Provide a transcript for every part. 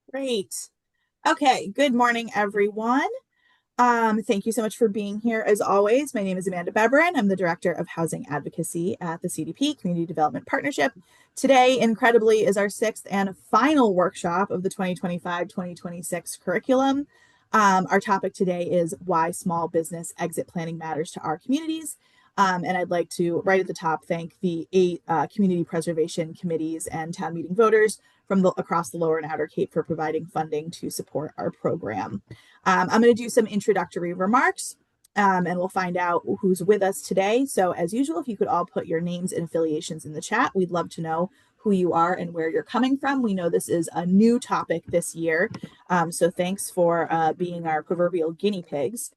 Great. Okay. Good morning, everyone. Thank you so much for being here. As always, my name is Amanda Beberin. I'm the Director of Housing Advocacy at the CDP, Community Development Partnership. Today, incredibly, is our sixth and final workshop of the 2025-2026 curriculum. Our topic today is why small business exit planning matters to our communities. And I'd like to, right at the top, thank the eight community preservation committees and town meeting voters from across the Lower and Outer Cape for providing funding to support our program. I'm going to do some introductory remarks and we'll find out who's with us today. So, as usual, if you could all put your names and affiliations in the chat, we'd love to know who you are and where you're coming from. We know this is a new topic this year. So, thanks for being our proverbial guinea pigs.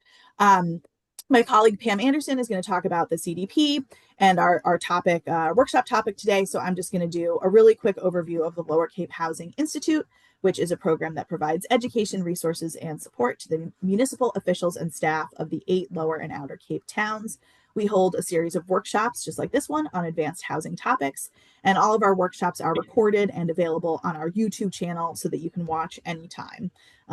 My colleague Pam Anderson is going to talk about the CDP and our topic, workshop topic today. So I'm just going to do a really quick overview of the Lower Cape Housing Institute, which is a program that provides education, resources, and support to the municipal officials and staff of the 8 Lower and Outer Cape towns. We hold a series of workshops just like this one on advanced housing topics, and all of our workshops are recorded and available on our YouTube channel so that you can watch anytime.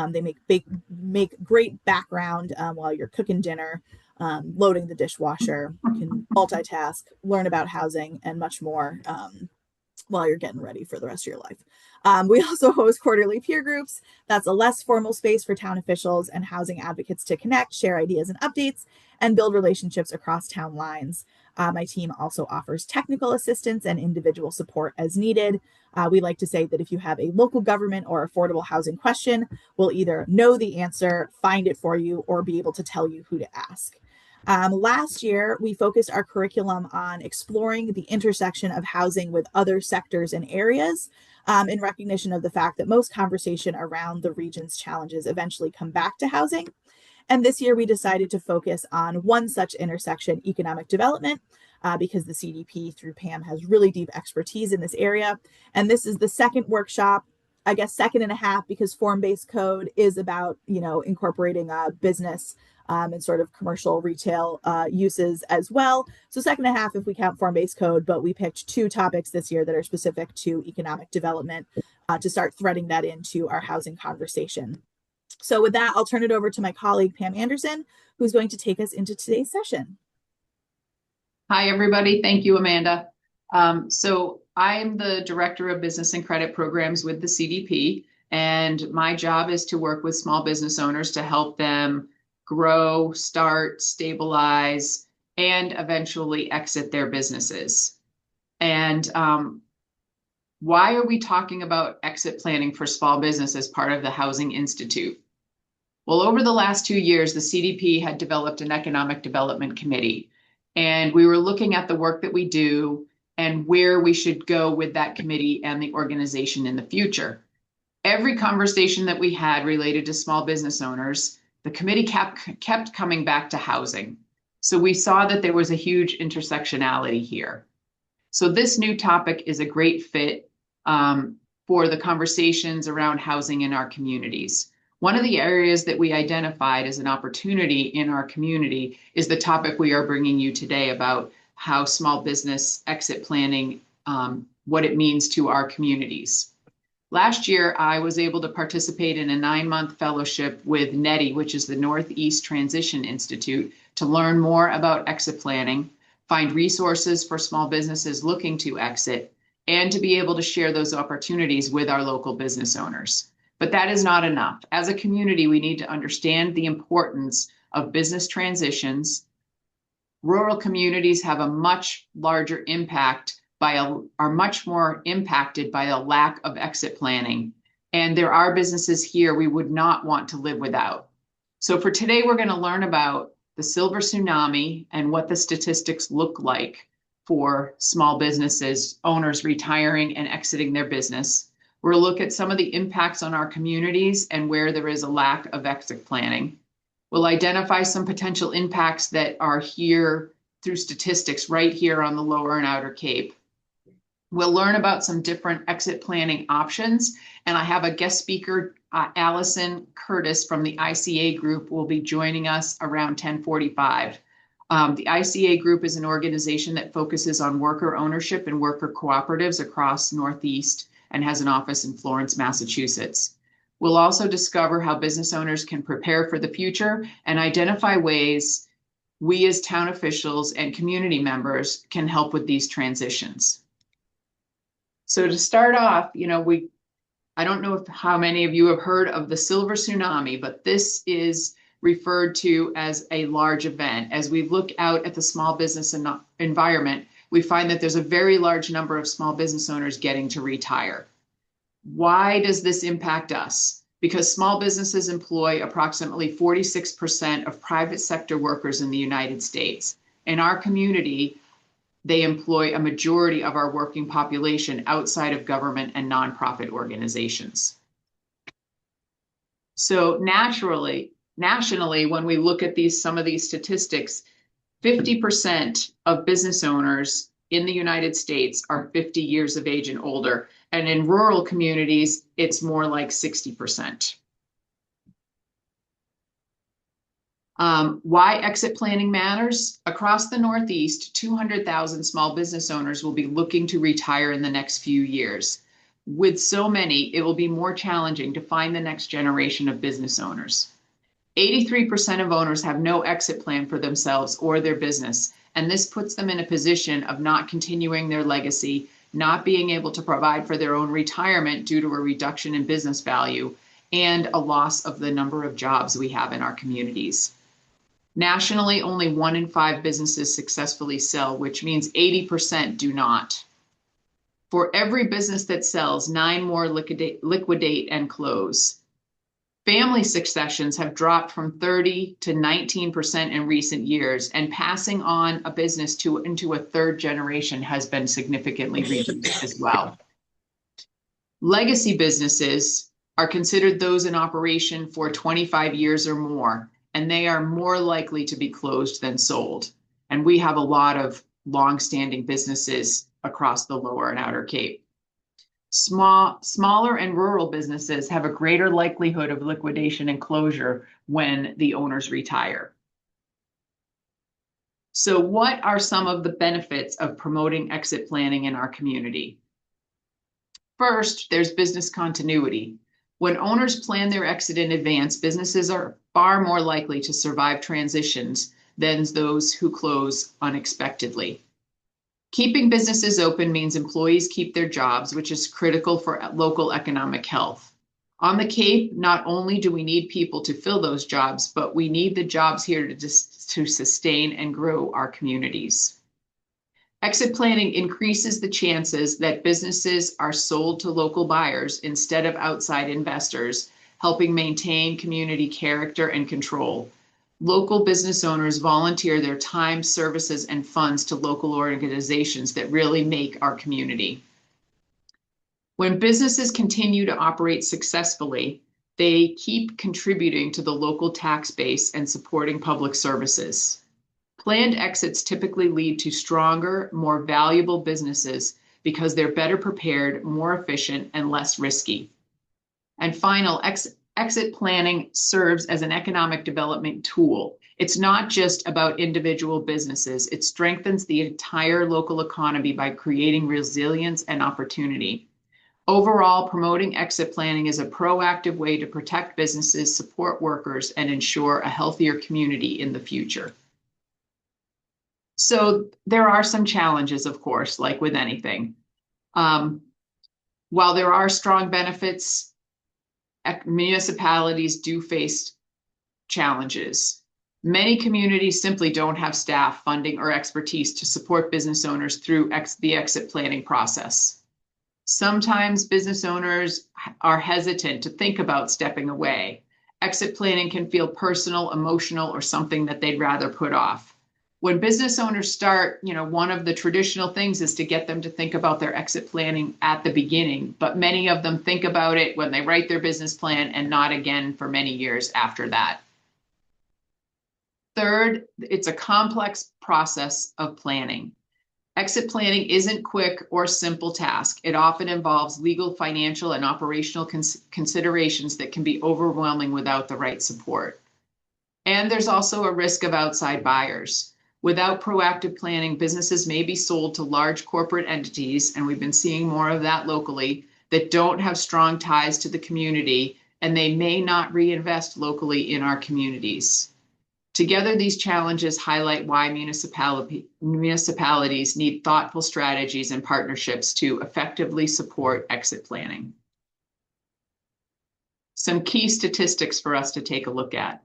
They make great background while you're cooking dinner, loading the dishwasher. You can multitask, learn about housing, and much more while you're getting ready for the rest of your life. We also host quarterly peer groups. That's a less formal space for town officials and housing advocates to connect, share ideas and updates, and build relationships across town lines. My team also offers technical assistance and individual support as needed. We like to say that if you have a local government or affordable housing question, we'll either know the answer, find it for you, or be able to tell you who to ask. Last year, we focused our curriculum on exploring the intersection of housing with other sectors and areas in recognition of the fact that most conversation around the region's challenges eventually come back to housing. And this year, we decided to focus on one such intersection, economic development, because the CDP through Pam has really deep expertise in this area. And this is the second workshop, I guess second and a half, because form-based code is about, incorporating business and sort of commercial retail uses as well. So second and a half if we count form-based code, but we picked 2 topics this year that are specific to economic development to start threading that into our housing conversation. So with that, I'll turn it over to my colleague, Pam Anderson, who's going to take us into today's session. Hi, everybody. Thank you, Amanda. So I'm the Director of Business and Credit Programs with the CDP, and my job is to work with small business owners to help them grow, start, stabilize, and eventually exit their businesses. And why are we talking about exit planning for small business as part of the Housing Institute? Well, over the last 2 years, the CDP had developed an economic development committee, and we were looking at the work that we do and where we should go with that committee and the organization in the future. Every conversation that we had related to small business owners, the committee kept coming back to housing. So we saw that there was a huge intersectionality here. So this new topic is a great fit for the conversations around housing in our communities. One of the areas that we identified as an opportunity in our community is the topic we are bringing you today about how small business exit planning, what it means to our communities. Last year, I was able to participate in a 9-month fellowship with NETI, which is the Northeast Transition Institute, to learn more about exit planning, find resources for small businesses looking to exit, and to be able to share those opportunities with our local business owners. But that is not enough. As a community, we need to understand the importance of business transitions. Rural communities have a much larger impact are much more impacted by a lack of exit planning. And there are businesses here we would not want to live without. So for today, we're going to learn about the silver tsunami and what the statistics look like for small businesses, owners retiring and exiting their business. We'll look at some of the impacts on our communities and where there is a lack of exit planning. We'll identify some potential impacts that are here through statistics right here on the Lower and Outer Cape. We'll learn about some different exit planning options. And I have a guest speaker, Allison Curtis from the ICA group will be joining us around 10:45. The ICA group is an organization that focuses on worker ownership and worker cooperatives across Northeast and has an office in Florence, Massachusetts. We'll also discover how business owners can prepare for the future and identify ways we as town officials and community members can help with these transitions. So to start off, I don't know how many of you have heard of the silver tsunami, but this is referred to as a large event. As we look out at the small business environment, we find that there's a very large number of small business owners getting to retire. Why does this impact us? Because small businesses employ approximately 46% of private sector workers in the United States. In our community, they employ a majority of our working population outside of government and nonprofit organizations. So nationally, when we look at some of these statistics, 50% of business owners in the United States are 50 years of age and older. And in rural communities, it's more like 60%. Why exit planning matters? Across the Northeast, 200,000 small business owners will be looking to retire in the next few years. With so many, it will be more challenging to find the next generation of business owners. 83% of owners have no exit plan for themselves or their business, and this puts them in a position of not continuing their legacy, not being able to provide for their own retirement due to a reduction in business value, and a loss of the number of jobs we have in our communities. Nationally, only 1 in 5 businesses successfully sell, which means 80% do not. For every business that sells, 9 more liquidate and close. Family successions have dropped from 30 to 19% in recent years, and passing on a business into a third generation has been significantly reduced as well. Legacy businesses are considered those in operation for 25 years or more, and they are more likely to be closed than sold. And we have a lot of long-standing businesses across the Lower and Outer Cape. Smaller and rural businesses have a greater likelihood of liquidation and closure when the owners retire. So what are some of the benefits of promoting exit planning in our community? First, there's business continuity. When owners plan their exit in advance, businesses are far more likely to survive transitions than those who close unexpectedly. Keeping businesses open means employees keep their jobs, which is critical for local economic health. On the Cape, not only do we need people to fill those jobs, but we need the jobs here to sustain and grow our communities. Exit planning increases the chances that businesses are sold to local buyers instead of outside investors, helping maintain community character and control. Local business owners volunteer their time, services, and funds to local organizations that really make our community. When businesses continue to operate successfully, they keep contributing to the local tax base and supporting public services. Planned exits typically lead to stronger, more valuable businesses because they're better prepared, more efficient, and less risky. And final, exit planning serves as an economic development tool. It's not just about individual businesses. It strengthens the entire local economy by creating resilience and opportunity. Overall, promoting exit planning is a proactive way to protect businesses, support workers, and ensure a healthier community in the future. So there are some challenges, of course, like with anything. While there are strong benefits, municipalities do face challenges. Many communities simply don't have staff, funding, or expertise to support business owners through the exit planning process. Sometimes business owners are hesitant to think about stepping away. Exit planning can feel personal, emotional, or something that they'd rather put off. When business owners start, one of the traditional things is to get them to think about their exit planning at the beginning, but many of them think about it when they write their business plan and not again for many years after that. Third, it's a complex process of planning. Exit planning isn't quick or simple task. It often involves legal, financial, and operational considerations that can be overwhelming without the right support. And there's also a risk of outside buyers. Without proactive planning, businesses may be sold to large corporate entities, and we've been seeing more of that locally, that don't have strong ties to the community and they may not reinvest locally in our communities. Together, these challenges highlight why municipalities need thoughtful strategies and partnerships to effectively support exit planning. Some key statistics for us to take a look at.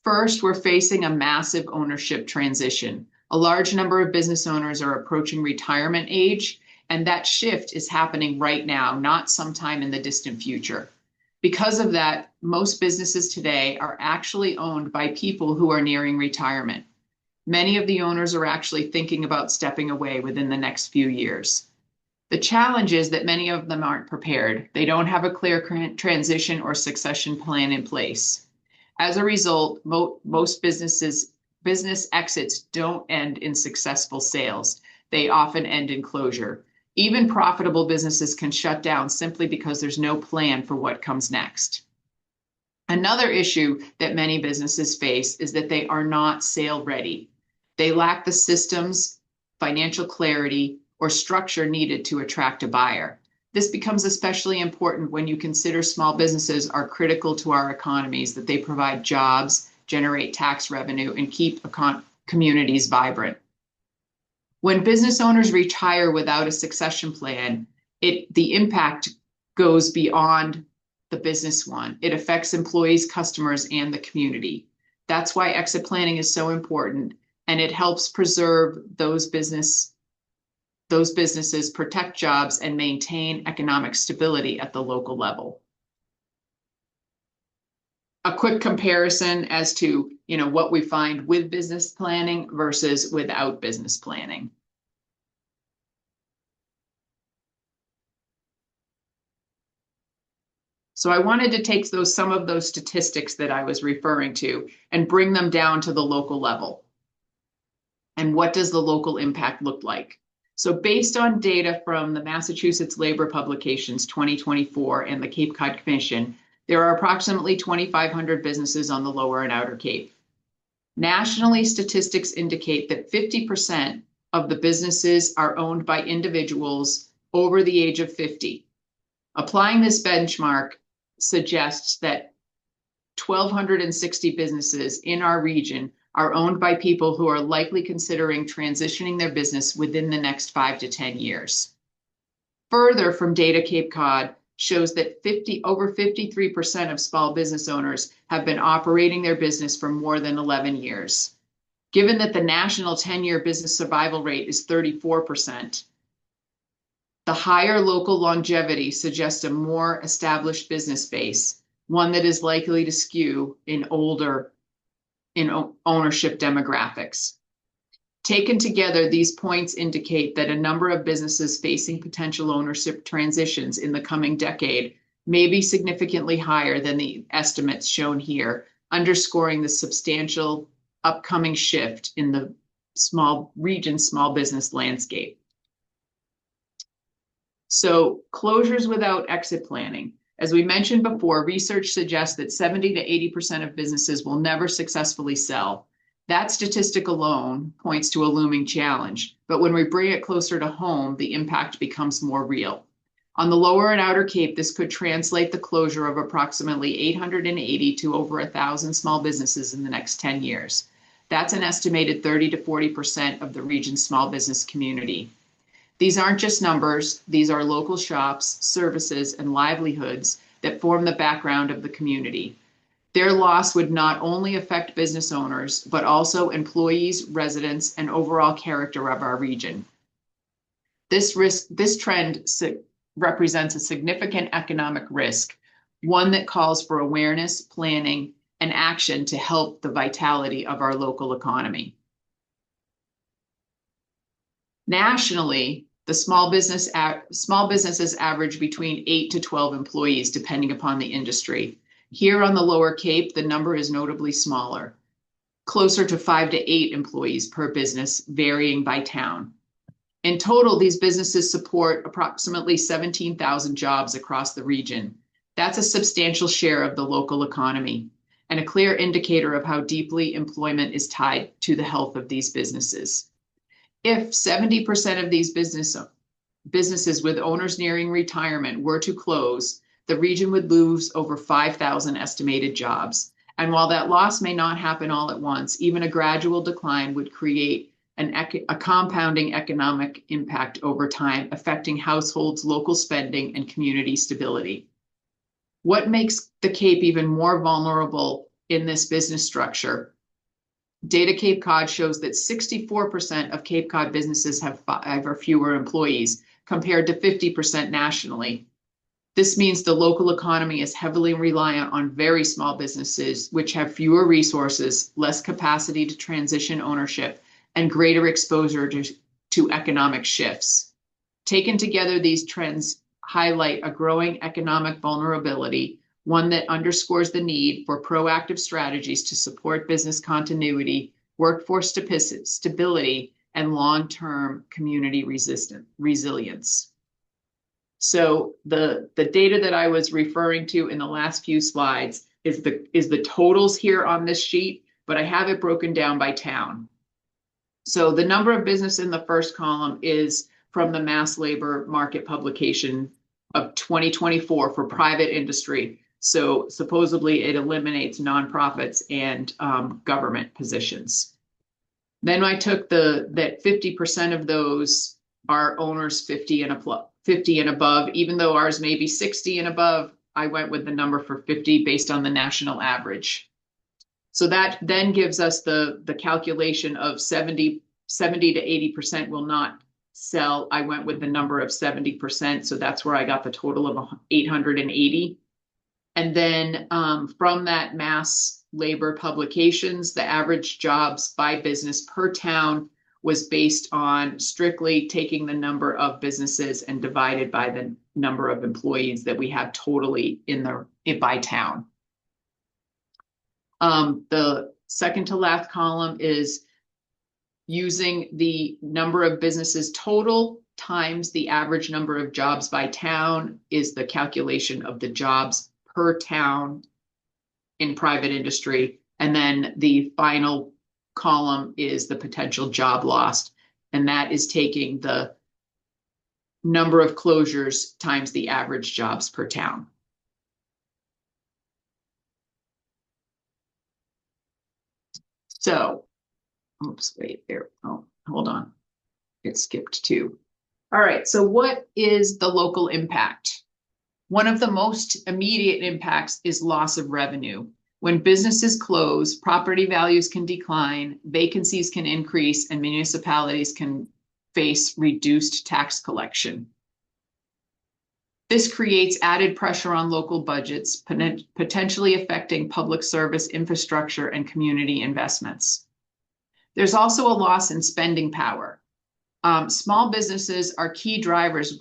First, we're facing a massive ownership transition. A large number of business owners are approaching retirement age, and that shift is happening right now, not sometime in the distant future. Because of that, most businesses today are actually owned by people who are nearing retirement. Many of the owners are actually thinking about stepping away within the next few years. The challenge is that many of them aren't prepared. They don't have a clear transition or succession plan in place. As a result, most business exits don't end in successful sales. They often end in closure. Even profitable businesses can shut down simply because there's no plan for what comes next. Another issue that many businesses face is that they are not sale ready. They lack the systems, financial clarity, or structure needed to attract a buyer. This becomes especially important when you consider small businesses are critical to our economies, that they provide jobs, generate tax revenue, and keep communities vibrant. When business owners retire without a succession plan, the impact goes beyond the business one. It affects employees, customers, and the community. That's why exit planning is so important, and it helps preserve those businesses, protect jobs, and maintain economic stability at the local level. A quick comparison as to what we find with business planning versus without business planning. So I wanted to take some of those statistics that I was referring to and bring them down to the local level. And what does the local impact look like? So based on data from the Massachusetts Labor Publications 2024 and the Cape Cod Commission, there are approximately 2,500 businesses on the Lower and Outer Cape. Nationally, statistics indicate that 50% of the businesses are owned by individuals over the age of 50. Applying this benchmark suggests that 1,260 businesses in our region are owned by people who are likely considering transitioning their business within the next 5 to 10 years. Further, from data Cape Cod shows that over 53% of small business owners have been operating their business for more than 11 years. Given that the national 10-year business survival rate is 34%, the higher local longevity suggests a more established business base, one that is likely to skew in ownership demographics. Taken together, these points indicate that a number of businesses facing potential ownership transitions in the coming decade may be significantly higher than the estimates shown here, underscoring the substantial upcoming shift in the small business landscape. So closures without exit planning. As we mentioned before, research suggests that 70 to 80% of businesses will never successfully sell. That statistic alone points to a looming challenge, but when we bring it closer to home, the impact becomes more real. On the Lower and Outer Cape, this could translate the closure of approximately 880 to over 1,000 small businesses in the next 10 years. That's an estimated 30 to 40% of the region's small business community. These aren't just numbers, these are local shops, services, and livelihoods that form the background of the community. Their loss would not only affect business owners, but also employees, residents, and overall character of our region. This trend represents a significant economic risk, one that calls for awareness, planning, and action to help the vitality of our local economy. Nationally, the small businesses average between 8 to 12 employees, depending upon the industry. Here on the Lower Cape, the number is notably smaller, closer to 5 to 8 employees per business, varying by town. In total, these businesses support approximately 17,000 jobs across the region. That's a substantial share of the local economy and a clear indicator of how deeply employment is tied to the health of these businesses. If 70% of these businesses with owners nearing retirement were to close, the region would lose over 5,000 estimated jobs. And while that loss may not happen all at once, even a gradual decline would create a compounding economic impact over time, affecting households, local spending, and community stability. What makes the Cape even more vulnerable in this business structure? Data Cape Cod shows that 64% of Cape Cod businesses have 5 or fewer employees, compared to 50% nationally. This means the local economy is heavily reliant on very small businesses, which have fewer resources, less capacity to transition ownership, and greater exposure to economic shifts. Taken together, these trends highlight a growing economic vulnerability, one that underscores the need for proactive strategies to support business continuity, workforce stability, and long-term community resilience. So the data that I was referring to in the last few slides is the totals here on this sheet, but I have it broken down by town. So the number of business in the first column is from the Mass Labor Market publication of 2024 for private industry. So supposedly it eliminates nonprofits and government positions. Then I took that 50% of those are owners 50 and above, even though ours may be 60 and above. I went with the number for 50 based on the national average. So that then gives us the calculation of 70 to 80% will not sell. I went with the number of 70%. So that's where I got the total of 880. And then from that Mass Labor publications, the average jobs by business per town was based on strictly taking the number of businesses and divided by the number of employees that we have totally by town. The second to last column is using the number of businesses total times the average number of jobs by town is the calculation of the jobs per town in private industry. And then the final column is the potential job lost. And that is taking the number of closures times the average jobs per town. So, oops, wait there. Oh, hold on. It skipped 2. All right. So what is the local impact? One of the most immediate impacts is loss of revenue. When businesses close, property values can decline, vacancies can increase, and municipalities can face reduced tax collection. This creates added pressure on local budgets, potentially affecting public service infrastructure and community investments. There's also a loss in spending power. Small businesses are key drivers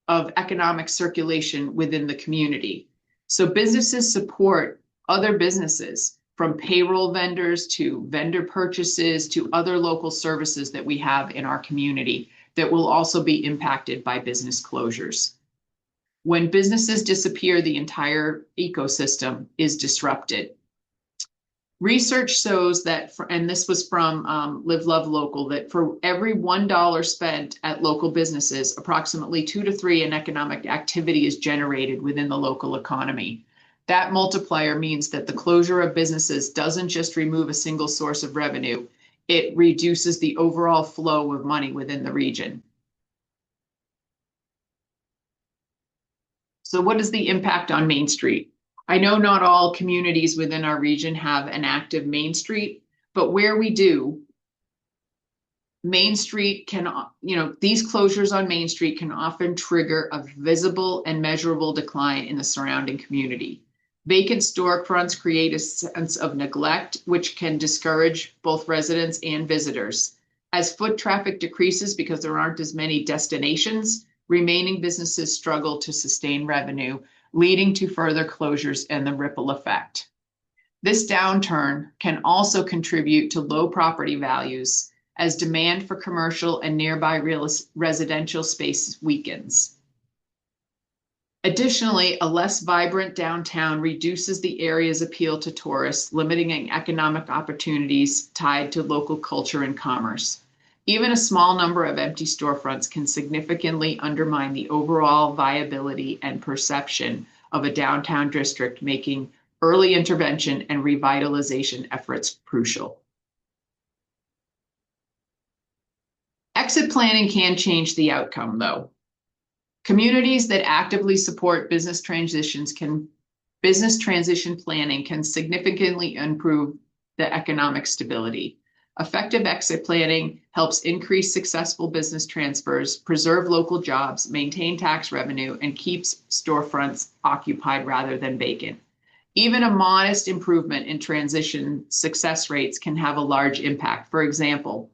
of economic circulation within the community. So businesses support other businesses, from payroll vendors to vendor purchases to other local services that we have in our community that will also be impacted by business closures. When businesses disappear, the entire ecosystem is disrupted. Research shows that, and this was from Live Love Local, that for every $1 spent at local businesses, approximately 2 to 3 in economic activity is generated within the local economy. That multiplier means that the closure of businesses doesn't just remove a single source of revenue, it reduces the overall flow of money within the region. So what is the impact on Main Street? I know not all communities within our region have an active Main Street, but where we do, Main Street can, these closures on Main Street can often trigger a visible and measurable decline in the surrounding community. Vacant storefronts create a sense of neglect, which can discourage both residents and visitors. As foot traffic decreases because there aren't as many destinations, remaining businesses struggle to sustain revenue, leading to further closures and the ripple effect. This downturn can also contribute to low property values as demand for commercial and nearby residential space weakens. Additionally, a less vibrant downtown reduces the area's appeal to tourists, limiting economic opportunities tied to local culture and commerce. Even a small number of empty storefronts can significantly undermine the overall viability and perception of a downtown district, making early intervention and revitalization efforts crucial. Exit planning can change the outcome, though. Communities that actively support business transition planning can significantly improve the economic stability. Effective exit planning helps increase successful business transfers, preserve local jobs, maintain tax revenue, and keeps storefronts occupied rather than vacant. Even a modest improvement in transition success rates can have a large impact. For example,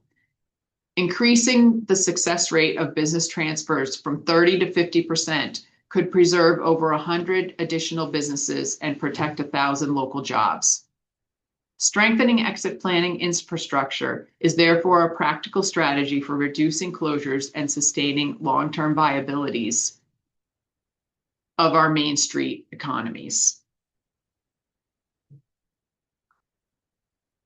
increasing the success rate of business transfers from 30 to 50% could preserve over 100 additional businesses and protect 1,000 local jobs. Strengthening exit planning infrastructure is therefore a practical strategy for reducing closures and sustaining long-term viabilities of our Main Street economies.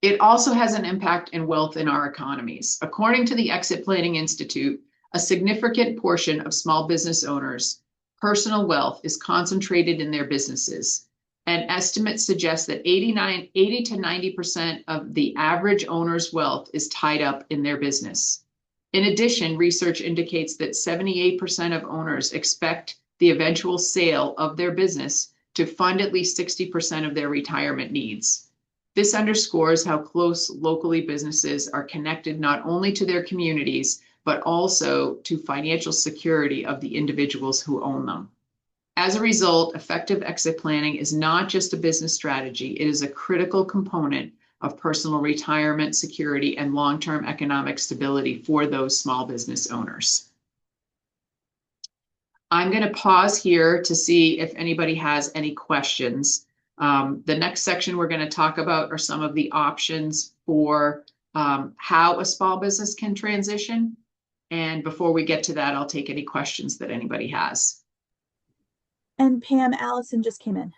It also has an impact in wealth in our economies. According to the Exit Planning Institute, a significant portion of small business owners' personal wealth is concentrated in their businesses. And estimates suggest that 80 to 90% of the average owner's wealth is tied up in their business. In addition, research indicates that 78% of owners expect the eventual sale of their business to fund at least 60% of their retirement needs. This underscores how close locally businesses are connected not only to their communities, but also to financial security of the individuals who own them. As a result, effective exit planning is not just a business strategy, it is a critical component of personal retirement security and long-term economic stability for those small business owners. I'm going to pause here to see if anybody has any questions. The next section we're going to talk about are some of the options for how a small business can transition. And before we get to that, I'll take any questions that anybody has. And Pam, Allison just came in.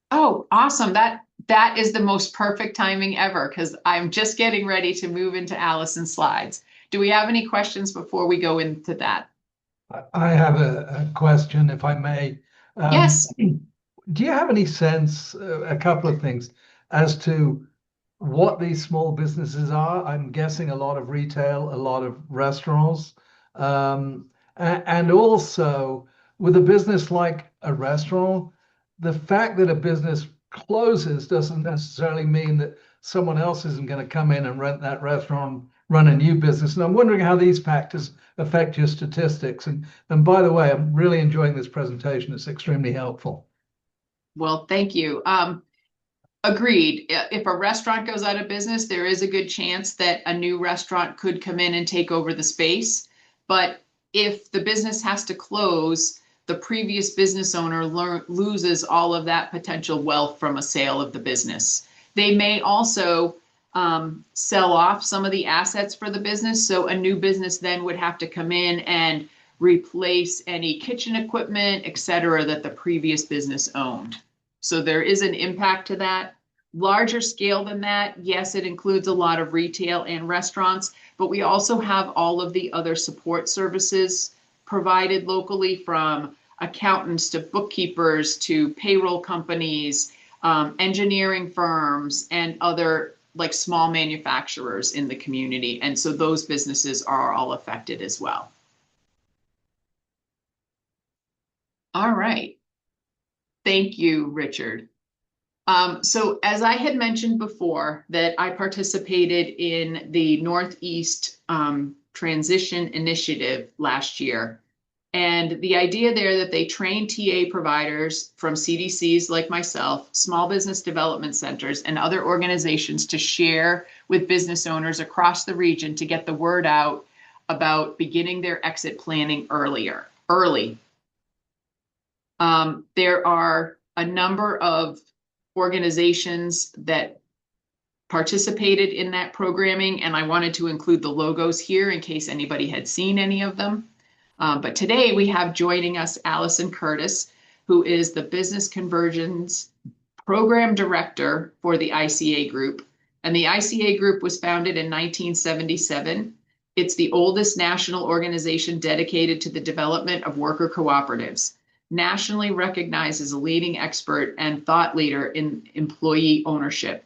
Oh, awesome. That is the most perfect timing ever, because I'm just getting ready to move into Allison's slides. Do we have any questions before we go into that? I have a question, if I may. Yes. Do you have any sense, a couple of things, as to what these small businesses are? I'm guessing a lot of retail, a lot of restaurants. And also, with a business like a restaurant, the fact that a business closes doesn't necessarily mean that someone else isn't going to come in and rent that restaurant, run a new business. And I'm wondering how these factors affect your statistics. And by the way, I'm really enjoying this presentation. It's extremely helpful. Well, thank you. Agreed. If a restaurant goes out of business, there is a good chance that a new restaurant could come in and take over the space. But if the business has to close, the previous business owner loses all of that potential wealth from a sale of the business. They may also sell off some of the assets for the business. So a new business then would have to come in and replace any kitchen equipment, et cetera, that the previous business owned. So there is an impact to that. Larger scale than that, yes, it includes a lot of retail and restaurants, but we also have all of the other support services provided locally, from accountants to bookkeepers to payroll companies, engineering firms, and other like small manufacturers in the community. And so those businesses are all affected as well. All right. Thank you, Richard. So as I had mentioned before, that I participated in the Northeast Transition Initiative last year. And the idea there that they train TA providers from CDCs like myself, small business development centers, and other organizations to share with business owners across the region to get the word out about beginning their exit planning early. There are a number of organizations that participated in that programming, and I wanted to include the logos here in case anybody had seen any of them. But today we have joining us Allison Curtis, who is the Business Conversions Program Director for the ICA Group. And the ICA Group was founded in 1977. It's the oldest national organization dedicated to the development of worker cooperatives. nationally recognized as a leading expert and thought leader in employee ownership.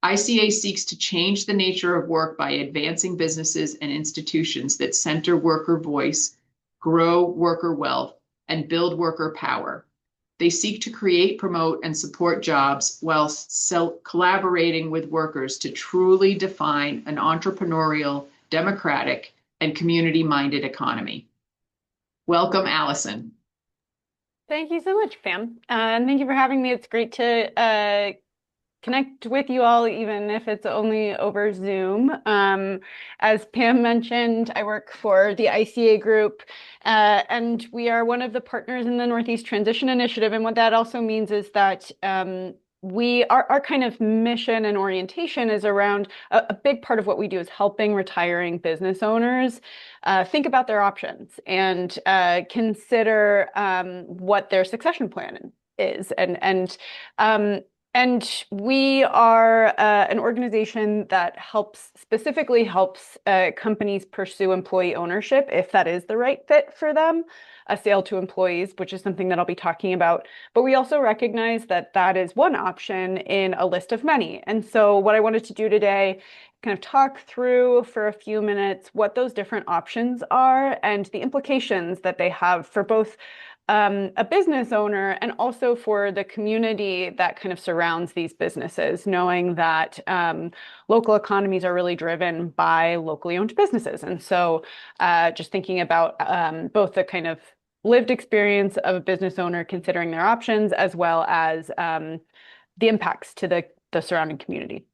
ICA seeks to change the nature of work by advancing businesses and institutions that center worker voice, grow worker wealth, and build worker power. They seek to create, promote, and support jobs while collaborating with workers to truly define an entrepreneurial, democratic, and community-minded economy. Welcome, Allison. Thank you so much, Pam. And thank you for having me. It's great to connect with you all, even if it's only over Zoom. As Pam mentioned, I work for the ICA group, and we are one of the partners in the Northeast Transition Initiative. And what that also means is that our kind of mission and orientation is around a big part of what we do is helping retiring business owners think about their options and consider what their succession plan is. And we are an organization that specifically helps companies pursue employee ownership if that is the right fit for them, a sale to employees, which is something that I'll be talking about. But we also recognize that that is one option in a list of many. And so what I wanted to do today, kind of talk through for a few minutes what those different options are and the implications that they have for both a business owner and also for the community that kind of surrounds these businesses, knowing that local economies are really driven by locally owned businesses. And so just thinking about both the kind of lived experience of a business owner considering their options, as well as the impacts to the surrounding community.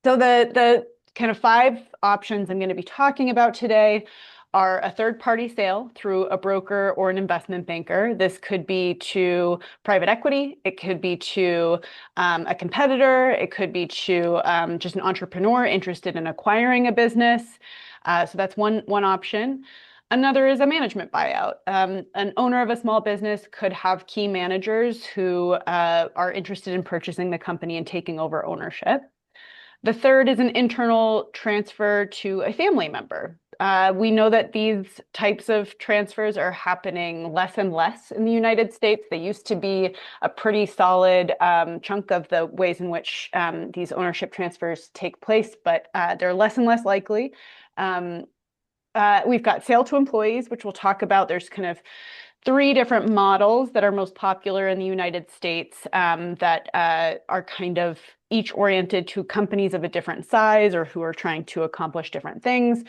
So the kind of 5 options I'm going to be talking about today are a third-party sale through a broker or an investment banker. This could be to private equity. It could be to a competitor. It could be to just an entrepreneur interested in acquiring a business. So that's one option. Another is a management buyout. An owner of a small business could have key managers who are interested in purchasing the company and taking over ownership. The third is an internal transfer to a family member. We know that these types of transfers are happening less and less in the United States. They used to be a pretty solid chunk of the ways in which these ownership transfers take place, but they're less and less likely. We've got sale to employees, which we'll talk about. There's kind of 3 different models that are most popular in the United States that are kind of each oriented to companies of a different size or who are trying to accomplish different things.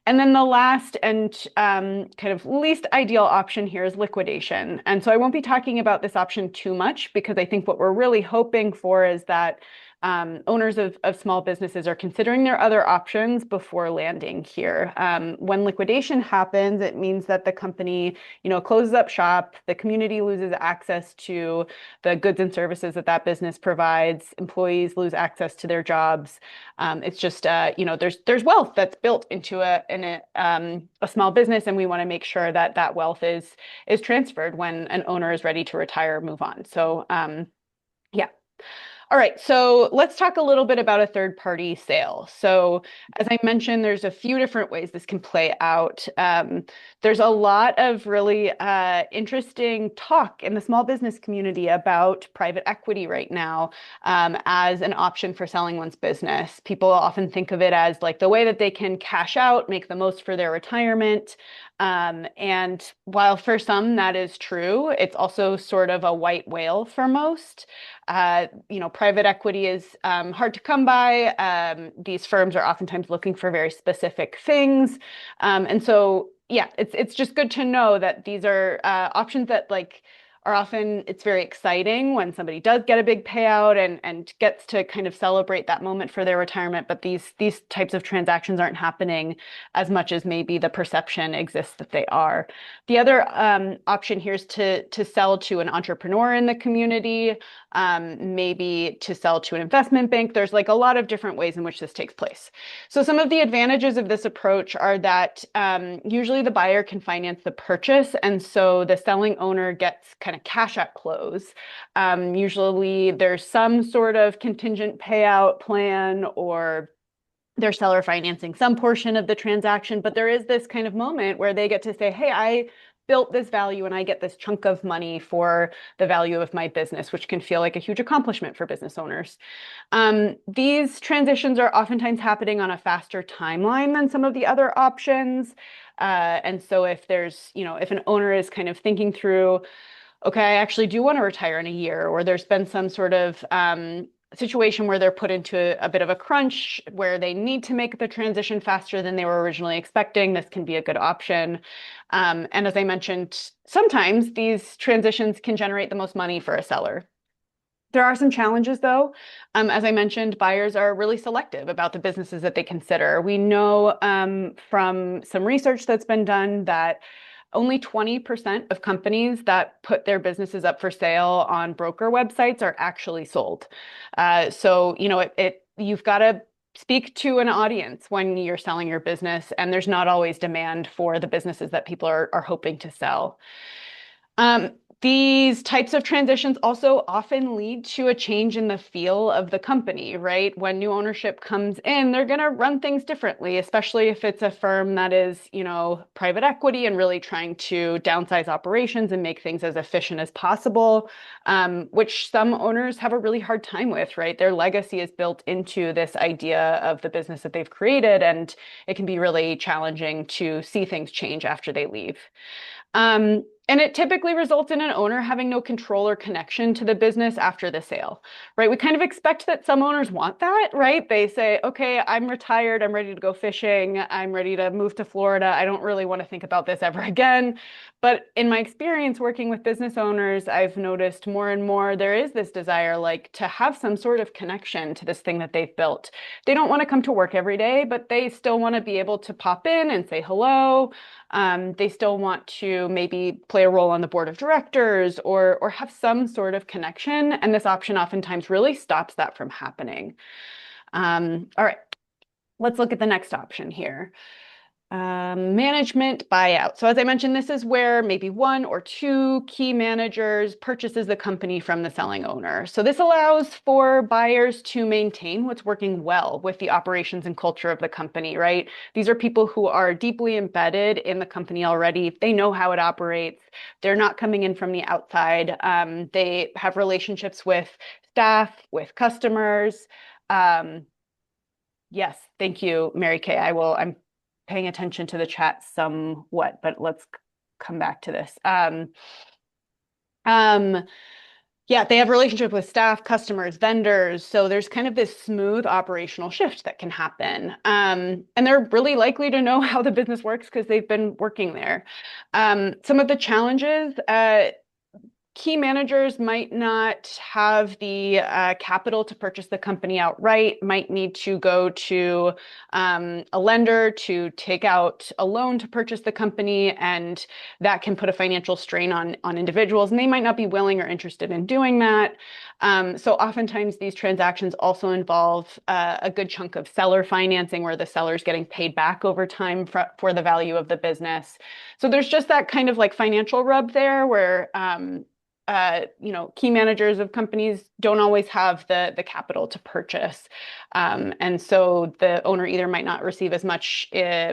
And then the last and kind of least ideal option here is liquidation. And so I won't be talking about this option too much because I think what we're really hoping for is that owners of small businesses are considering their other options before landing here. When liquidation happens, it means that the company, closes up shop, the community loses access to the goods and services that business provides, employees lose access to their jobs. It's just, there's wealth that's built into a small business, and we want to make sure that that wealth is transferred when an owner is ready to retire or move on. So, yeah. All right, so let's talk a little bit about a third-party sale. So as I mentioned, there's a few different ways this can play out. There's a lot of really interesting talk in the small business community about private equity right now as an option for selling one's business. People often think of it as like the way that they can cash out, make the most for their retirement. And while for some that is true, it's also sort of a white whale for most. Private equity is hard to come by. These firms are oftentimes looking for very specific things. And so, yeah, it's just good to know that these are options that are often, it's very exciting when somebody does get a big payout and gets to kind of celebrate that moment for their retirement. But these types of transactions aren't happening as much as maybe the perception exists that they are. The other option here is to sell to an entrepreneur in the community, maybe to sell to an investment bank. There's a lot of different ways in which this takes place. So some of the advantages of this approach are that usually the buyer can finance the purchase, and so the selling owner gets kind of cash at close. Usually there's some sort of contingent payout plan, or their seller financing some portion of the transaction, but there is this kind of moment where they get to say, hey, built this value and I get this chunk of money for the value of my business, which can feel like a huge accomplishment for business owners. These transitions are oftentimes happening on a faster timeline than some of the other options. And so if there's, if an owner is kind of thinking through, okay, I actually do want to retire in a year, or there's been some sort of situation where they're put into a bit of a crunch where they need to make the transition faster than they were originally expecting, this can be a good option. And as I mentioned, sometimes these transitions can generate the most money for a seller. There are some challenges though. As I mentioned, buyers are really selective about the businesses that they consider. We know from some research that's been done that only 20% of companies that put their businesses up for sale on broker websites are actually sold. So, you've got to speak to an audience when you're selling your business, and there's not always demand for the businesses that people are hoping to sell. These types of transitions also often lead to a change in the feel of the company, right? When new ownership comes in, they're going to run things differently, especially if it's a firm that is, private equity and really trying to downsize operations and make things as efficient as possible, which some owners have a really hard time with, right? Their legacy is built into this idea of the business that they've created, and it can be really challenging to see things change after they leave. And it typically results in an owner having no control or connection to the business after the sale, right? We kind of expect that some owners want that, right? They say, okay, I'm retired. I'm ready to go fishing. I'm ready to move to Florida. I don't really want to think about this ever again. But in my experience working with business owners, I've noticed more and more there is this desire like to have some sort of connection to this thing that they've built. They don't want to come to work every day, but they still want to be able to pop in and say hello. They still want to maybe play a role on the board of directors or have some sort of connection. And this option oftentimes really stops that from happening. All right, let's look at the next option here. Management buyout. So as I mentioned, this is where maybe one or two key managers purchases the company from the selling owner. So this allows for buyers to maintain what's working well with the operations and culture of the company, right? These are people who are deeply embedded in the company already. They know how it operates. They're not coming in from the outside. They have relationships with staff, with customers. Yes, thank you, Mary Kay. I'm paying attention to the chat somewhat, but let's come back to this. Yeah, they have relationship with staff, customers, vendors. So there's kind of this smooth operational shift that can happen. And they're really likely to know how the business works because they've been working there. Some of the challenges, key managers might not have the capital to purchase the company outright, might need to go to a lender to take out a loan to purchase the company, and that can put a financial strain on individuals, and they might not be willing or interested in doing that. So oftentimes these transactions also involve a good chunk of seller financing where the seller is getting paid back over time for the value of the business. So there's just that kind of like financial rub there where key managers of companies don't always have the capital to purchase. And so the owner either might not receive as much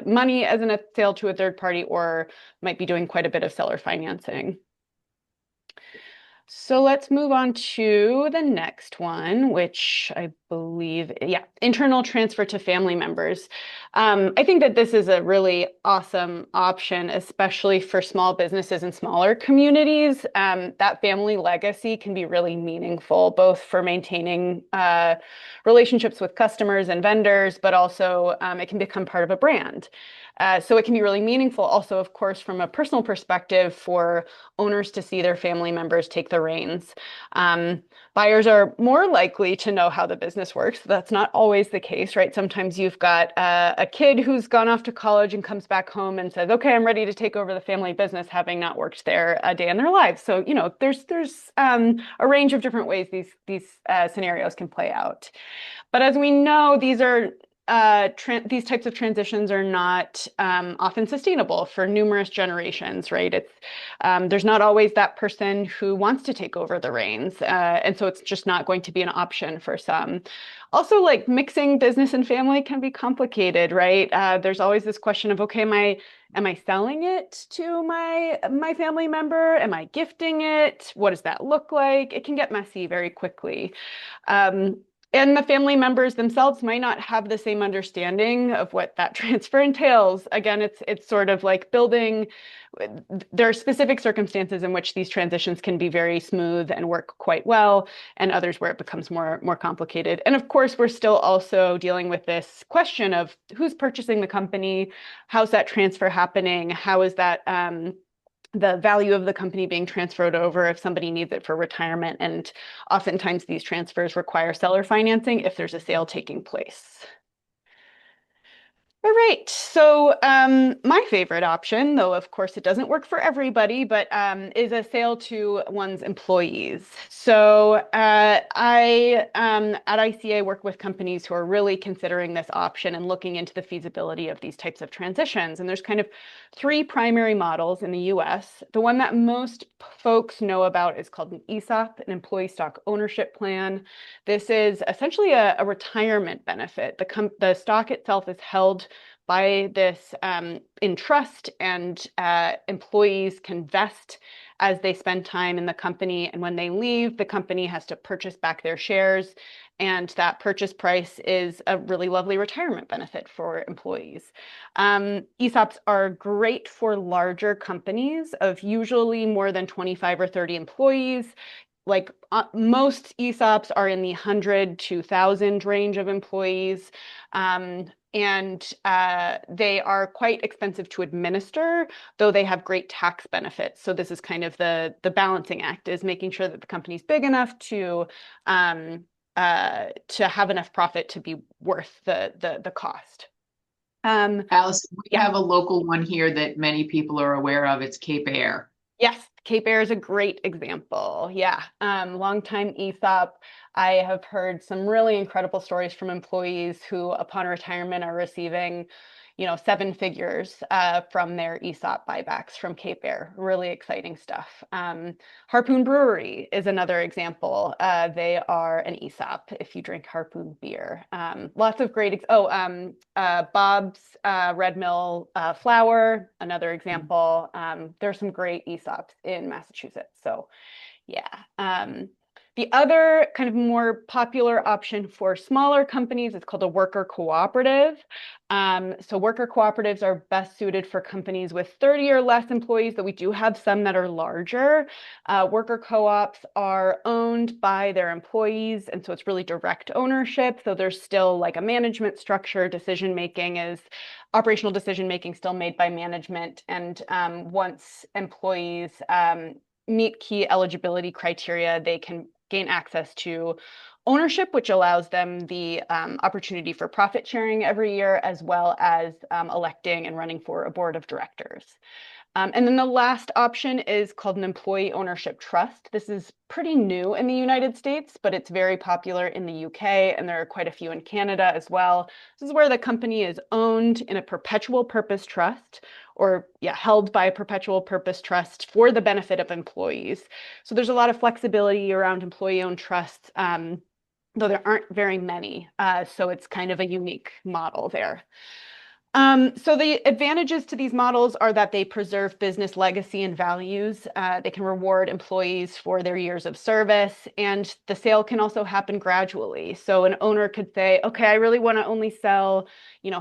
money as in a sale to a third party or might be doing quite a bit of seller financing. So let's move on to the next one, which I believe, internal transfer to family members. I think that this is a really awesome option, especially for small businesses and smaller communities. That family legacy can be really meaningful, both for maintaining relationships with customers and vendors, but also it can become part of a brand. So it can be really meaningful also, of course, from a personal perspective for owners to see their family members take the reins. Buyers are more likely to know how the business works. That's not always the case, right? Sometimes you've got a kid who's gone off to college and comes back home and says, okay, I'm ready to take over the family business, having not worked there a day in their lives. So, there's a range of different ways these scenarios can play out. But as we know, these are these types of transitions are not often sustainable for numerous generations, right? There's not always that person who wants to take over the reins, and so it's just not going to be an option for some. Also, like mixing business and family can be complicated, right? There's always this question of, okay, am I selling it to my family member? Am I gifting it? What does that look like? It can get messy very quickly. Um, and the family members themselves might not have the same understanding of what that transfer entails. Again, it's sort of like building. There are specific circumstances in which these transitions can be very smooth and work quite well, and others where it becomes more complicated. And of course, we're still also dealing with this question of who's purchasing the company, how's that transfer happening, how is that the value of the company being transferred over if somebody needs it for retirement. And oftentimes these transfers require seller financing if there's a sale taking place. All right, so my favorite option, though of course it doesn't work for everybody, but is a sale to one's employees. So I at ICA work with companies who are really considering this option and looking into the feasibility of these types of transitions. And there's kind of three primary models in the US. The one that most folks know about is called an ESOP, an employee stock ownership plan. This is essentially a retirement benefit. The stock itself is held by this in trust, and employees can vest as they spend time in the company. And when they leave, the company has to purchase back their shares. And that purchase price is a really lovely retirement benefit for employees. ESOPs are great for larger companies of usually more than 25 or 30 employees. Like most ESOPs are in the 100 to 1,000 range of employees. And they are quite expensive to administer, though they have great tax benefits. So this is kind of the balancing act, is making sure that the company's big enough to have enough profit to be worth the cost. Alice, we Yeah. have a local one here that many people are aware of. It's Cape Air. Yes, Cape Air is a great example. Yeah, longtime ESOP. I have heard some really incredible stories from employees who, upon retirement, are receiving, seven figures from their ESOP buybacks from Cape Air. Really exciting stuff. Harpoon Brewery is another example. They are an ESOP if you drink Harpoon beer. Lots of great. Bob's Red Mill Flour, another example. There's some great ESOPs in Massachusetts. So, yeah. The other kind of more popular option for smaller companies is called a worker cooperative. So worker cooperatives are best suited for companies with 30 or less employees, though we do have some that are larger. Worker co-ops are owned by their employees, and so it's really direct ownership. So there's still like a management structure. Operational decision making still made by management. And once employees meet key eligibility criteria, they can gain access to ownership, which allows them the opportunity for profit sharing every year, as well as electing and running for a board of directors. And then the last option is called an employee ownership trust. This is pretty new in the United States, but it's very popular in the UK, and there are quite a few in Canada as well. This is where the company is owned in a perpetual purpose trust, or held by a perpetual purpose trust for the benefit of employees. So there's a lot of flexibility around employee-owned trusts, though there aren't very many. So it's kind of a unique model there. So the advantages to these models are that they preserve business legacy and values. They can reward employees for their years of service, and the sale can also happen gradually. So an owner could say, okay, I really want to only sell,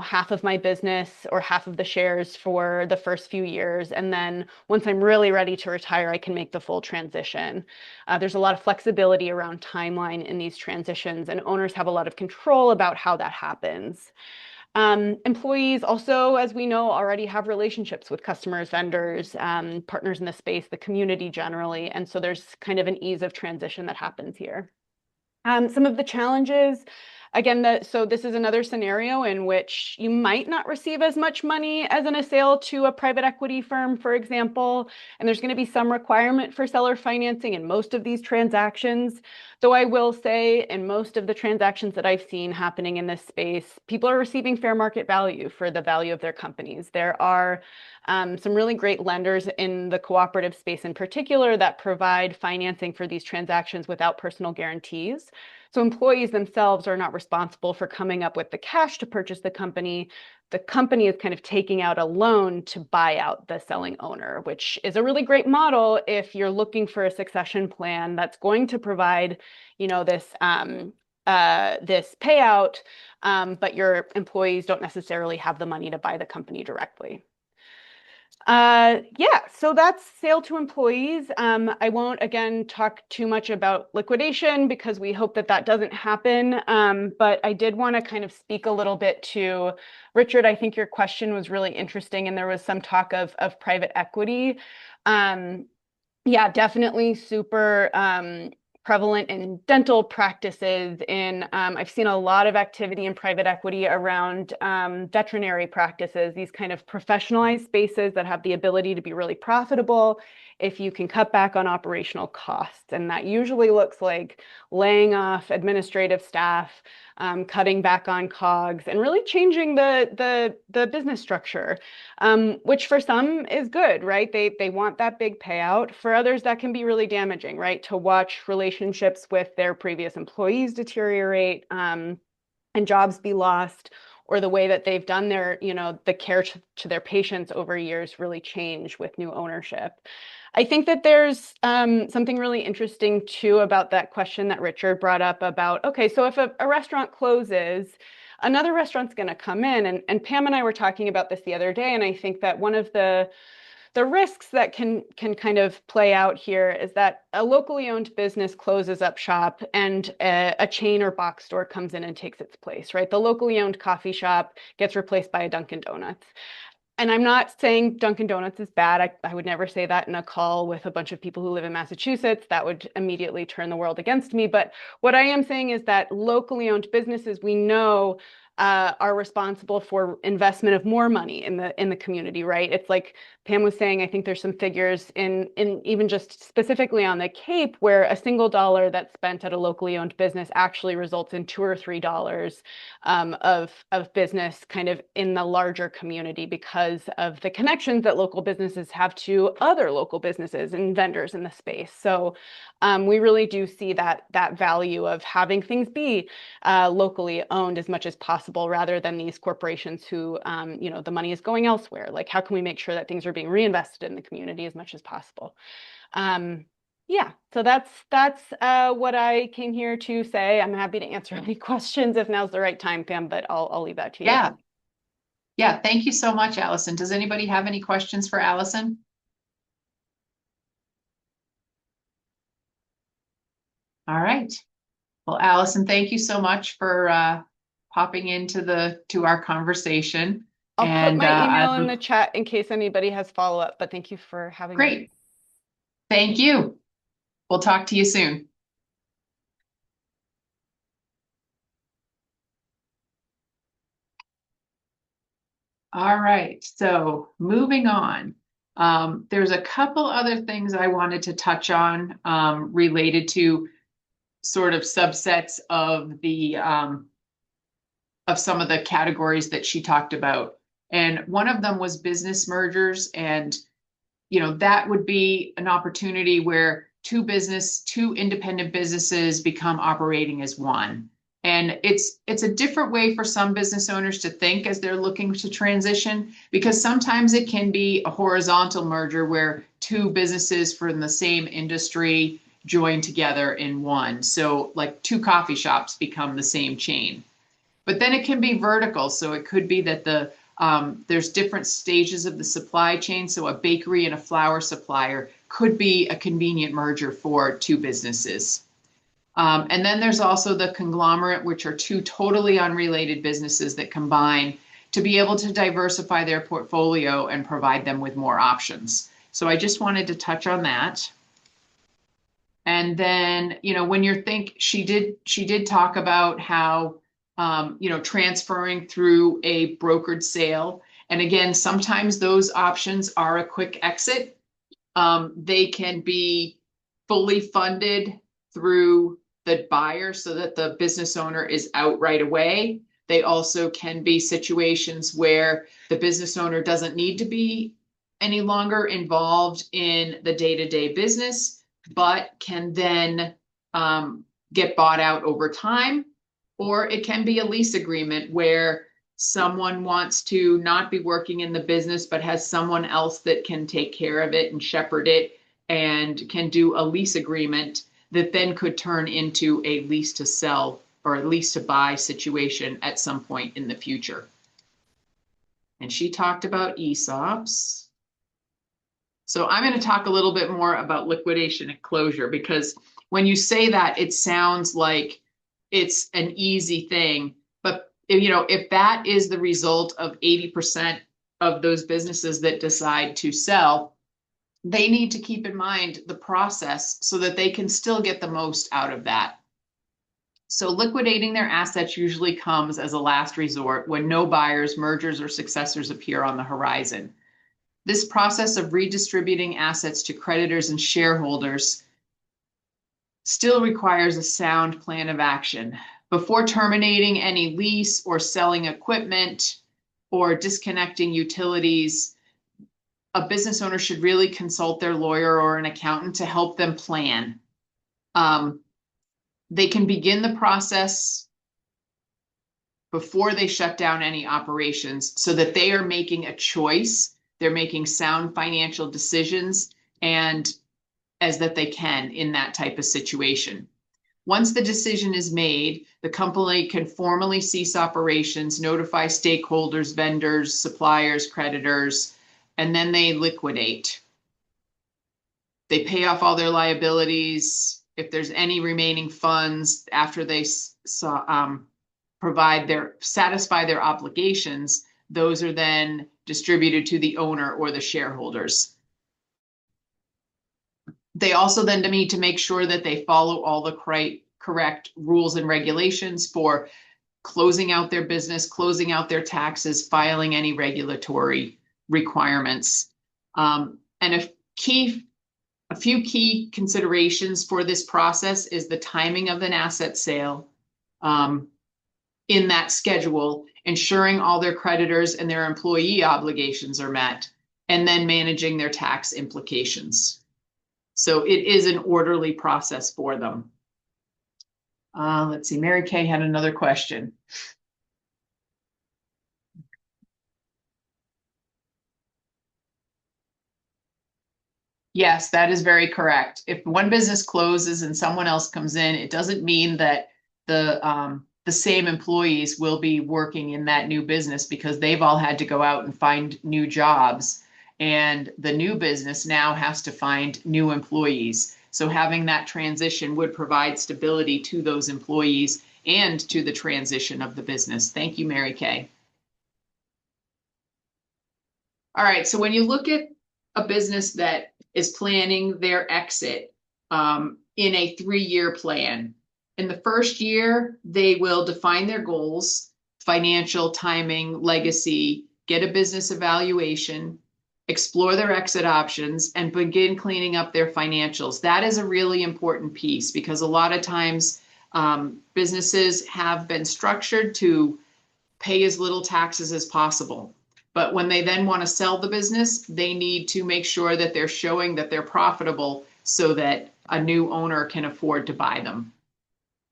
half of my business or half of the shares for the first few years. And then once I'm really ready to retire, I can make the full transition. There's a lot of flexibility around timeline in these transitions, and owners have a lot of control about how that happens. Employees also, as we know, already have relationships with customers, vendors, partners in the space, the community generally. And so there's kind of an ease of transition that happens here. Some of the challenges Again, so this is another scenario in which you might not receive as much money as in a sale to a private equity firm, for example, and there's going to be some requirement for seller financing in most of these transactions. Though I will say, in most of the transactions that I've seen happening in this space, people are receiving fair market value for the value of their companies. There are some really great lenders in the cooperative space in particular that provide financing for these transactions without personal guarantees. So employees themselves are not responsible for coming up with the cash to purchase the company. The company is kind of taking out a loan to buy out the selling owner, which is a really great model if you're looking for a succession plan that's going to provide, this this payout, but your employees don't necessarily have the money to buy the company directly. Yeah, so that's sale to employees. I won't again talk too much about liquidation because we hope that that doesn't happen. But I did want to kind of speak a little bit to Richard. I think your question was really interesting, and there was some talk of private equity. Yeah, definitely super prevalent in dental practices. I've seen a lot of activity in private equity around veterinary practices, these kind of professionalized spaces that have the ability to be really profitable if you can cut back on operational costs. And that usually looks like laying off administrative staff, cutting back on COGS, and really changing the business structure, which for some is good, right? They want that big payout. For others, that can be really damaging, right? To watch relationships with their previous employees deteriorate, and jobs be lost, or the way that they've done their, the care to their patients over years really change with new ownership. I think that there's something really interesting too about that question that Richard brought up about, okay, so if a restaurant closes, another restaurant's going to come in. And Pam and I were talking about this the other day, and I think that one of the risks that can kind of play out here is that a locally owned business closes up shop and a chain or box store comes in and takes its place, right? The locally owned coffee shop gets replaced by a Dunkin' Donuts. And I'm not saying Dunkin' Donuts is bad. I would never say that in a call with a bunch of people who live in Massachusetts. That would immediately turn the world against me. But what I am saying is that locally owned businesses, we know, are responsible for investment of more money in the community, right? It's like Pam was saying, I think there's some figures in even just specifically on the Cape where a single dollar that's spent at a locally owned business actually results in $2 or $3 of business kind of in the larger community because of the connections that local businesses have to other local businesses and vendors in the space. So we really do see that value of having things be locally owned as much as possible, rather than these corporations who, the money is going elsewhere. Like, how can we make sure that things are being reinvested in the community as much as possible? Yeah, so that's what I came here to say. I'm happy to answer any questions if now's the right time, Pam, but I'll leave that to you. Yeah. Yeah, thank you so much, Allison. Does anybody have any questions for Allison? All right. Well, Allison, thank you so much for popping into our conversation. I'll put my email in the chat in case anybody has follow-up, but thank you for having me. Great. Thank you. We'll talk to you soon. All right, so moving on. There's a couple other things I wanted to touch on related to sort of subsets of the of some of the categories that she talked about. And one of them was business mergers. And, that would be an opportunity where two independent businesses become operating as one. And it's a different way for some business owners to think as they're looking to transition, because sometimes it can be a horizontal merger where two businesses from the same industry join together in one. So like two coffee shops become the same chain. But then it can be vertical. So it could be that there's different stages of the supply chain. So a bakery and a flour supplier could be a convenient merger for two businesses. And then there's also the conglomerate, which are two totally unrelated businesses that combine to be able to diversify their portfolio and provide them with more options. So I just wanted to touch on that. And then, when she did talk about how transferring through a brokered sale. And again, sometimes those options are a quick exit. They can be fully funded through the buyer so that the business owner is out right away. They also can be situations where the business owner doesn't need to be any longer involved in the day-to-day business, but can then get bought out over time. Or it can be a lease agreement where someone wants to not be working in the business, but has someone else that can take care of it and shepherd it and can do a lease agreement that then could turn into a lease to sell or a lease to buy situation at some point in the future. And she talked about ESOPs. So I'm going to talk a little bit more about liquidation and closure, because when you say that, it sounds like it's an easy thing. But if that is the result of 80% of those businesses that decide to sell, they need to keep in mind the process so that they can still get the most out of that. So liquidating their assets usually comes as a last resort when no buyers, mergers, or successors appear on the horizon. This process of redistributing assets to creditors and shareholders still requires a sound plan of action. Before terminating any lease or selling equipment or disconnecting utilities, a business owner should really consult their lawyer or an accountant to help them plan. They can begin the process before they shut down any operations so that they are making a choice. They're making sound financial decisions and as that they can in that type of situation. Once the decision is made, the company can formally cease operations, notify stakeholders, vendors, suppliers, creditors, and then they liquidate. They pay off all their liabilities. If there's any remaining funds after they satisfy their obligations, those are then distributed to the owner or the shareholders. They also then need to make sure that they follow all the correct rules and regulations for closing out their business, closing out their taxes, filing any regulatory requirements. And a few key considerations for this process is the timing of an asset sale in that schedule, ensuring all their creditors and their employee obligations are met, and then managing their tax implications. So it is an orderly process for them. Let's see, Mary Kay had another question. Yes, that is very correct. If one business closes and someone else comes in, it doesn't mean that the same employees will be working in that new business, because they've all had to go out and find new jobs. And the new business now has to find new employees. So having that transition would provide stability to those employees and to the transition of the business. Thank you, Mary Kay. All right, so when you look at a business that is planning their exit in a 3-year plan, in the first year, they will define their goals, financial, timing, legacy, get a business evaluation, explore their exit options, and begin cleaning up their financials. That is a really important piece, because a lot of times businesses have been structured to pay as little taxes as possible. But when they then want to sell the business, they need to make sure that they're showing that they're profitable so that a new owner can afford to buy them.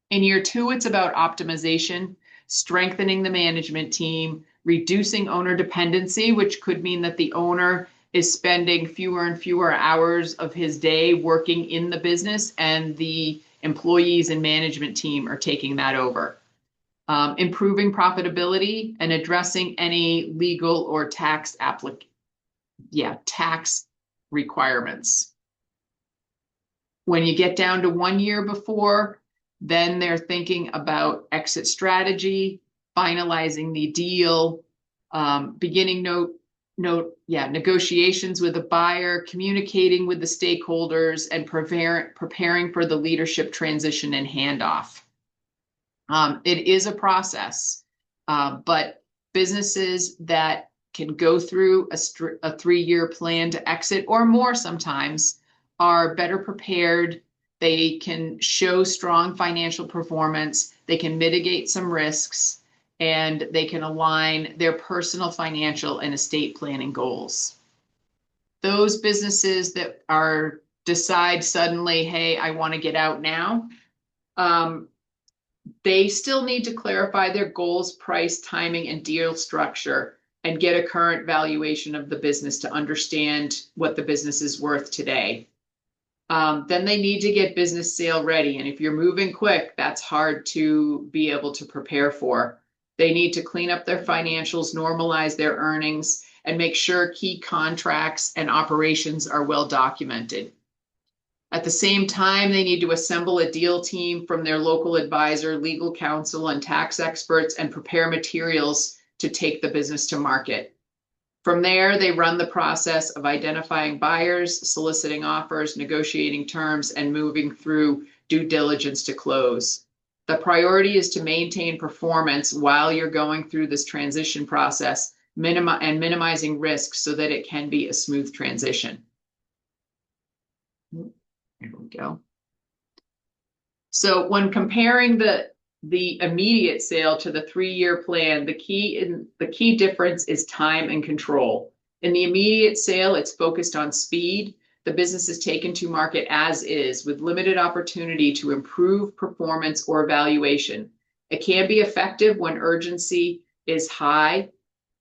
In year 2, it's about optimization, strengthening the management team, reducing owner dependency, which could mean that the owner is spending fewer and fewer hours of his day working in the business, and the employees and management team are taking that over. Improving profitability and addressing any legal or tax requirements. When you get down to 1 year before, then they're thinking about exit strategy, finalizing the deal, beginning negotiations with the buyer, communicating with the stakeholders, and preparing for the leadership transition and handoff. It is a process, but businesses that can go through a 3-year plan to exit or more sometimes are better prepared. They can show strong financial performance. They can mitigate some risks, and they can align their personal financial and estate planning goals. Those businesses that decide suddenly, hey, I want to get out now, they still need to clarify their goals, price, timing, and deal structure, and get a current valuation of the business to understand what the business is worth today. Then they need to get business sale ready. And if you're moving quick, that's hard to be able to prepare for. They need to clean up their financials, normalize their earnings, and make sure key contracts and operations are well documented. At the same time, they need to assemble a deal team from their local advisor, legal counsel, and tax experts, and prepare materials to take the business to market. From there, they run the process of identifying buyers, soliciting offers, negotiating terms, and moving through due diligence to close. The priority is to maintain performance while you're going through this transition process, and minimizing risk so that it can be a smooth transition. There we go. So when comparing the immediate sale to the 3-year plan, the key difference is time and control. In the immediate sale, it's focused on speed. The business is taken to market as is, with limited opportunity to improve performance or valuation. It can be effective when urgency is high,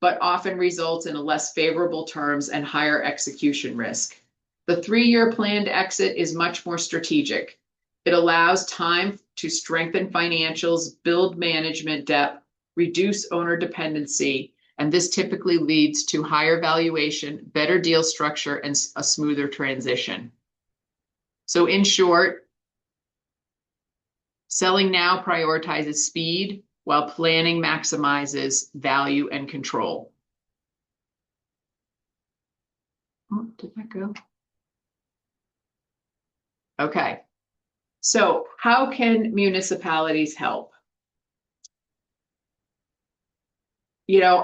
but often results in a less favorable terms and higher execution risk. The 3-year planned exit is much more strategic. It allows time to strengthen financials, build management depth, reduce owner dependency, and this typically leads to higher valuation, better deal structure, and a smoother transition. So in short, selling now prioritizes speed, while planning maximizes value and control. Oh, did that go? Okay, so how can municipalities help?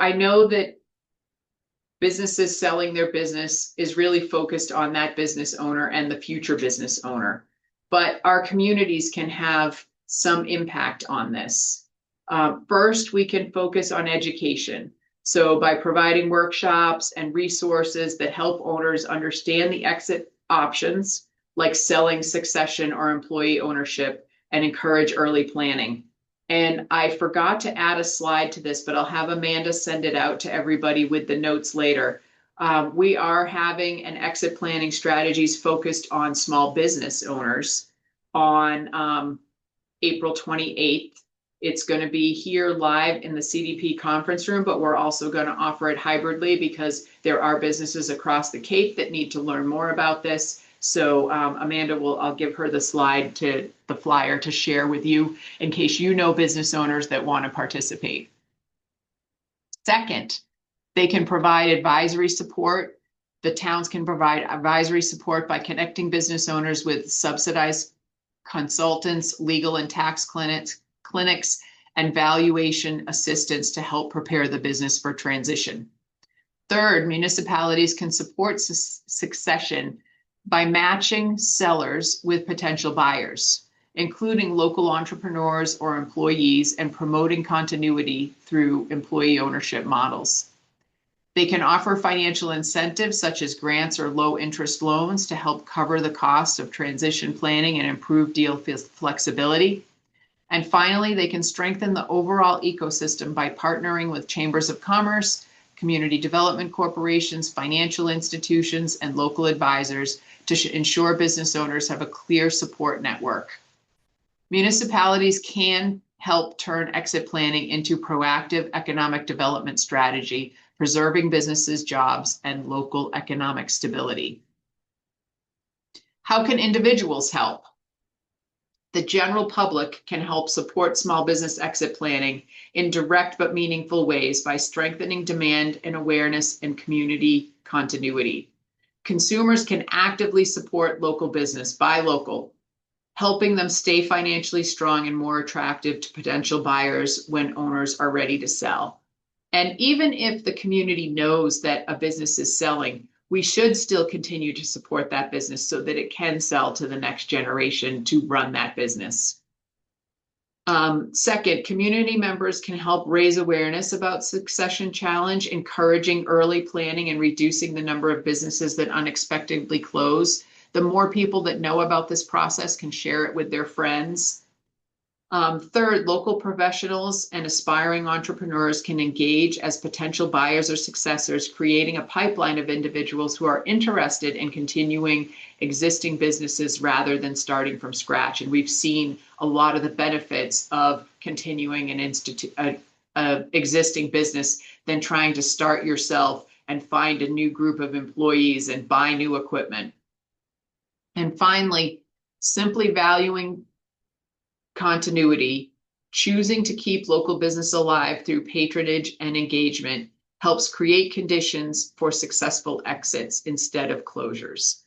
I know that businesses selling their business is really focused on that business owner and the future business owner, but our communities can have some impact on this. First, we can focus on education. So by providing workshops and resources that help owners understand the exit options, like selling, succession, or employee ownership, and encourage early planning. And I forgot to add a slide to this, but I'll have Amanda send it out to everybody with the notes later. We are having an exit planning strategies focused on small business owners on April 28th. It's going to be here live in the CDP conference room, but we're also going to offer it hybridly because there are businesses across the Cape that need to learn more about this. So Amanda I'll give her the flyer to share with you in case you know business owners that want to participate. Second, they can provide advisory support. The towns can provide advisory support by connecting business owners with subsidized consultants, legal and tax clinics, and valuation assistance to help prepare the business for transition. Third, municipalities can support succession by matching sellers with potential buyers, including local entrepreneurs or employees, and promoting continuity through employee ownership models. They can offer financial incentives such as grants or low interest loans to help cover the cost of transition planning and improve deal flexibility. And finally, they can strengthen the overall ecosystem by partnering with chambers of commerce, community development corporations, financial institutions, and local advisors to ensure business owners have a clear support network. Municipalities can help turn exit planning into proactive economic development strategy, preserving businesses' jobs and local economic stability. How can individuals help? The general public can help support small business exit planning in direct but meaningful ways by strengthening demand and awareness and community continuity. Consumers can actively support local business, buy local, helping them stay financially strong and more attractive to potential buyers when owners are ready to sell. And even if the community knows that a business is selling, we should still continue to support that business so that it can sell to the next generation to run that business. Second, community members can help raise awareness about succession challenge, encouraging early planning and reducing the number of businesses that unexpectedly close. The more people that know about this process can share it with their friends. Third, local professionals and aspiring entrepreneurs can engage as potential buyers or successors, creating a pipeline of individuals who are interested in continuing existing businesses rather than starting from scratch. And we've seen a lot of the benefits of continuing an existing business than trying to start yourself and find a new group of employees and buy new equipment. And finally, simply valuing continuity, choosing to keep local business alive through patronage and engagement helps create conditions for successful exits instead of closures.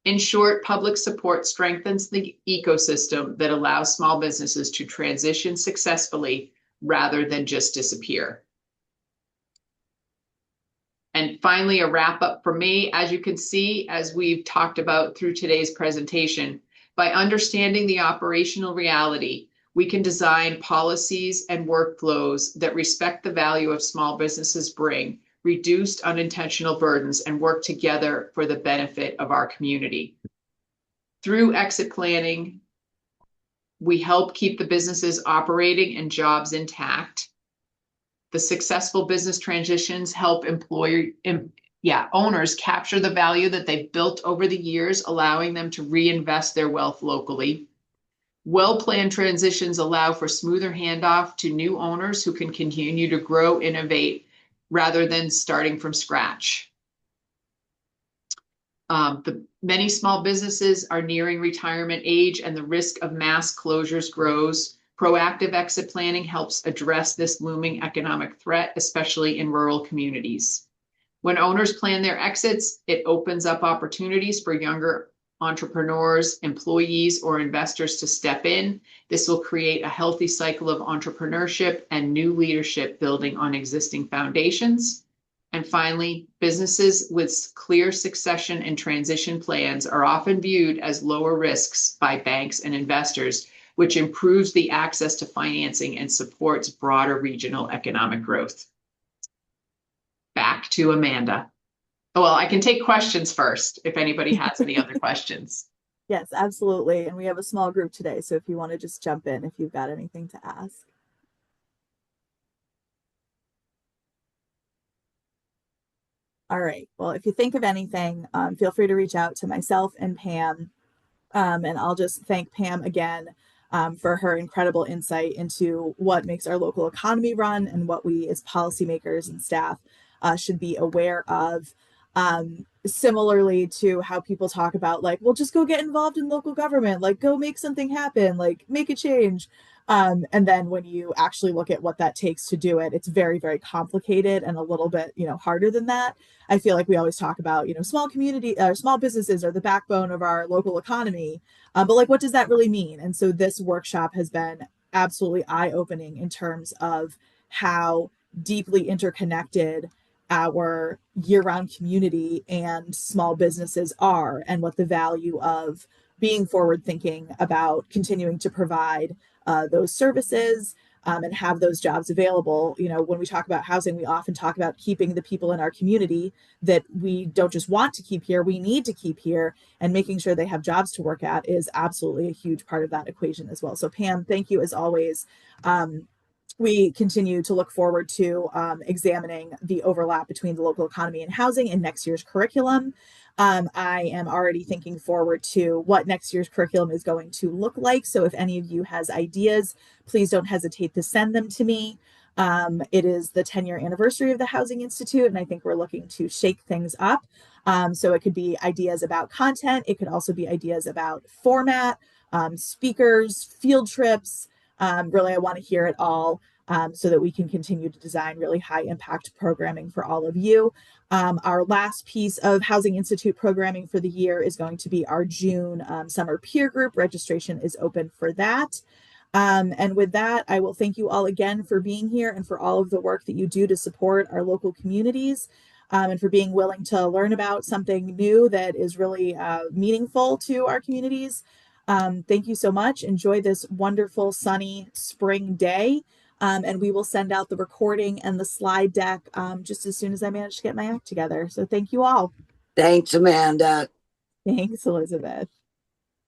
In short, public support strengthens the ecosystem that allows small businesses to transition successfully rather than just disappear. And finally, a wrap up for me. As you can see, as we've talked about through today's presentation, by understanding the operational reality, we can design policies and workflows that respect the value of small businesses bring, reduce unintentional burdens, and work together for the benefit of our community. Through exit planning, we help keep the businesses operating and jobs intact. The successful business transitions help owners capture the value that they've built over the years, allowing them to reinvest their wealth locally. Well-planned transitions allow for smoother handoff to new owners who can continue to grow, innovate, rather than starting from scratch. Many small businesses are nearing retirement age and the risk of mass closures grows. Proactive exit planning helps address this looming economic threat, especially in rural communities. When owners plan their exits, it opens up opportunities for younger entrepreneurs, employees, or investors to step in. This will create a healthy cycle of entrepreneurship and new leadership building on existing foundations. And finally, businesses with clear succession and transition plans are often viewed as lower risks by banks and investors, which improves the access to financing and supports broader regional economic growth. Back to Amanda. Well, I can take questions first if anybody has any other questions. Yes, absolutely. And we have a small group today, so if you want to just jump in if you've got anything to ask. All right. Well, if you think of anything, feel free to reach out to myself and Pam. And I'll just thank Pam again for her incredible insight into what makes our local economy run and what we as policymakers and staff should be aware of. Similarly to how people talk about like, well, just go get involved in local government, like go make something happen, like make a change. And then when you actually look at what that takes to do it, it's very, very complicated and a little bit, harder than that. I feel like we always talk about, small businesses are the backbone of our local economy. But like, what does that really mean? And so this workshop has been absolutely eye-opening in terms of how deeply interconnected our year-round community and small businesses are, and what the value of being forward-thinking about continuing to provide those services and have those jobs available. When we talk about housing, we often talk about keeping the people in our community that we don't just want to keep here, we need to keep here, and making sure they have jobs to work at is absolutely a huge part of that equation as well. So Pam, thank you as always. We continue to look forward to examining the overlap between the local economy and housing in next year's curriculum. I am already thinking forward to what next year's curriculum is going to look like. So if any of you has ideas, please don't hesitate to send them to me. It is the 10-year anniversary of the Housing Institute, and I think we're looking to shake things up. So it could be ideas about content. It could also be ideas about format, speakers, field trips. Really, I want to hear it all. so that we can continue to design really high impact programming for all of you. Our last piece of Housing Institute programming for the year is going to be our June summer peer group. Registration is open for that. And with that, I will thank you all again for being here and for all of the work that you do to support our local communities, and for being willing to learn about something new that is really meaningful to our communities. Thank you so much. Enjoy this wonderful sunny spring day. And we will send out the recording and the slide deck just as soon as I manage to get my act together. So thank you all. Thanks, Amanda. Thanks, Elizabeth.